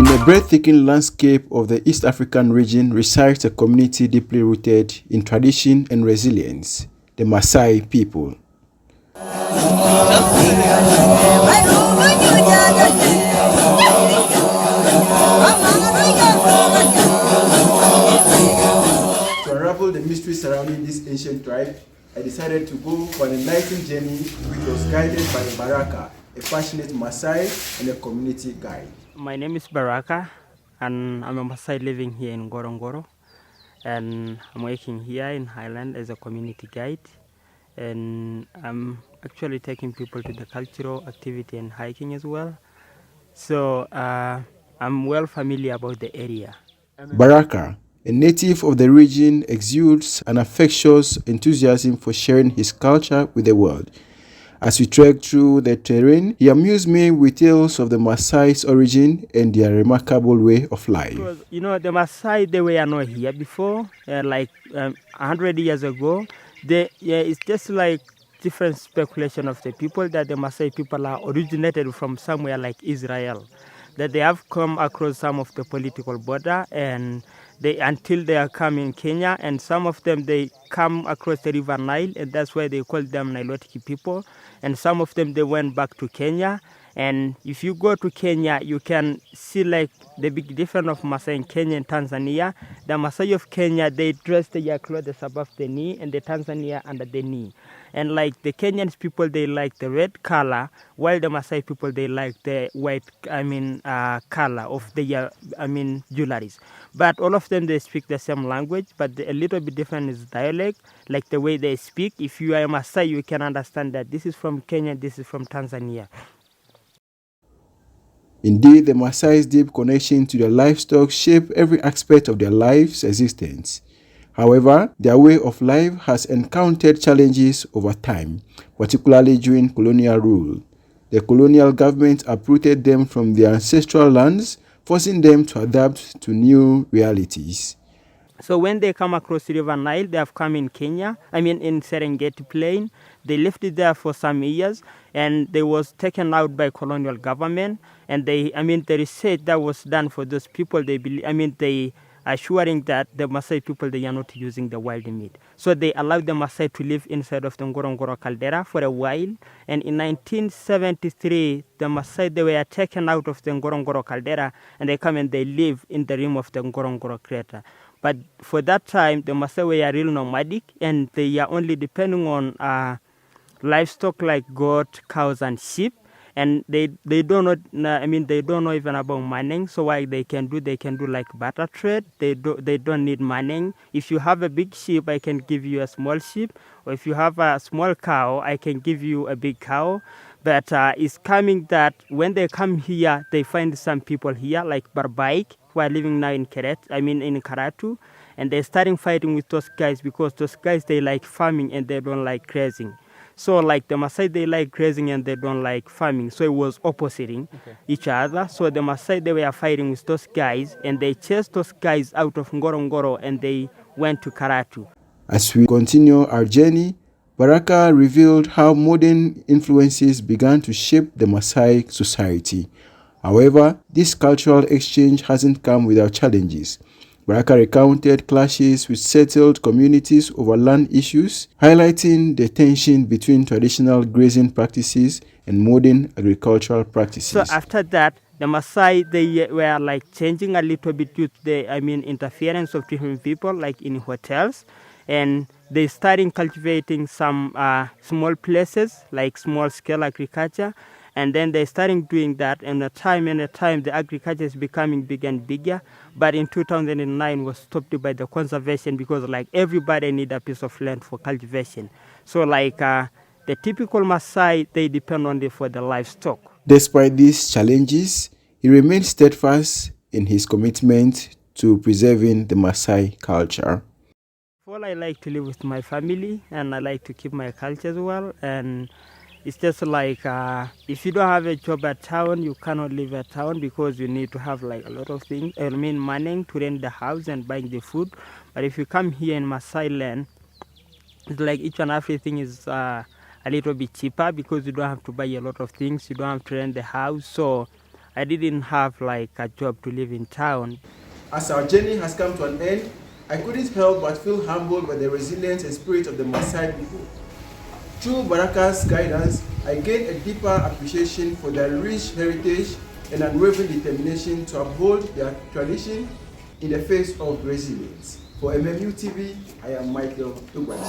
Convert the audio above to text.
In the breathtaking landscape of the East African region resides a community deeply rooted in tradition and resilience, the Maasai people. To unravel the mystery surrounding this ancient tribe, I decided to go for an enlightening journey which was guided by Baraka, a passionate Maasai and a community guide. My name is Baraka, and I'm a Maasai living here in Ngorongoro, and I'm working here in Highland as a community guide, and I'm actually taking people to the cultural activity and hiking as well. So I'm well familiar about the area. Baraka, a native of the region, exudes an infectious enthusiasm for sharing his culture with the world. As we trekked through the terrain, he amused me with tales of the Maasai's origin and their remarkable way of life. Because, the Maasai, they were not here before, like 100 years ago. It's just like different speculation of the people that the Maasai people are originated from somewhere like Israel, that they have come across some of the political border and until they are come in Kenya, and some of them they come across the river Nile, and that's why they call them Nilotic people. And some of them they went back to Kenya. And if you go to Kenya, you can see like the big difference of Maasai in Kenya and Tanzania. The Maasai of Kenya, they dress their clothes above the knee, and the Tanzania under the knee. And like the Kenyan people, they like the red color, while the Maasai people, they like the white, color of their, jewelries. But all of them, they speak the same language, but a little bit different is dialect, like the way they speak. If you are a Maasai, you can understand that this is from Kenya, this is from Tanzania. Indeed, the Maasai's deep connection to their livestock shape every aspect of their life's existence. However, their way of life has encountered challenges over time, particularly during colonial rule. The colonial government uprooted them from their ancestral lands, forcing them to adapt to new realities. So when they come across the River Nile, they have come in Kenya, in Serengeti Plain. They lived there for some years, and they was taken out by colonial government. And the research that was done for those people, they assuring that the Maasai people, they are not using the wild meat. So they allowed the Maasai to live inside of the Ngorongoro caldera for a while. And in 1973, the Maasai, they were taken out of the Ngorongoro caldera, and they come and they live in the rim of the Ngorongoro crater. But for that time, the Maasai were real nomadic, and they are only depending on livestock like goat, cows, and sheep. And they don't know, they don't know even about mining. So what they can do like barter trade. They don't need mining. If you have a big sheep, I can give you a small sheep. Or if you have a small cow, I can give you a big cow. But it's coming that when they come here, they find some people here like Barbaik, who are living now in in Karatu, and they're starting fighting with those guys because those guys, they like farming and they don't like grazing. So like the Maasai, they like grazing and they don't like farming. So it was opposing each other. So the Maasai, they were fighting with those guys, and they chased those guys out of Ngorongoro and they went to Karatu. As we continue our journey, Baraka revealed how modern influences began to shape the Maasai society. However, this cultural exchange hasn't come without challenges. Baraka recounted clashes with settled communities over land issues, highlighting the tension between traditional grazing practices and modern agricultural practices. So after that, the Maasai, they were like changing a little bit due to the interference of different people, like in hotels, and they started cultivating some small places, like small-scale agriculture. And then they started doing that, and a time, the agriculture is becoming bigger and bigger. But in 2009 was stopped by the conservation because like everybody need a piece of land for cultivation. So like the typical Maasai, they depend on it for the livestock. Despite these challenges, he remained steadfast in his commitment to preserving the Maasai culture. Well, I like to live with my family, and I like to keep my culture as well. And it's just like if you don't have a job at town, you cannot live at town because you need to have like a lot of things. Money to rent the house and buying the food. But if you come here in Maasai land, it's like each and everything is a little bit cheaper because you don't have to buy a lot of things. You don't have to rent the house. So I didn't have like a job to live in town. As our journey has come to an end, I couldn't help but feel humbled by the resilience and spirit of the Maasai people. Through Baraka's guidance, I gained a deeper appreciation for their rich heritage and unwavering determination to uphold their tradition in the face of resilience. For MMU TV, I am Michael Ugwati.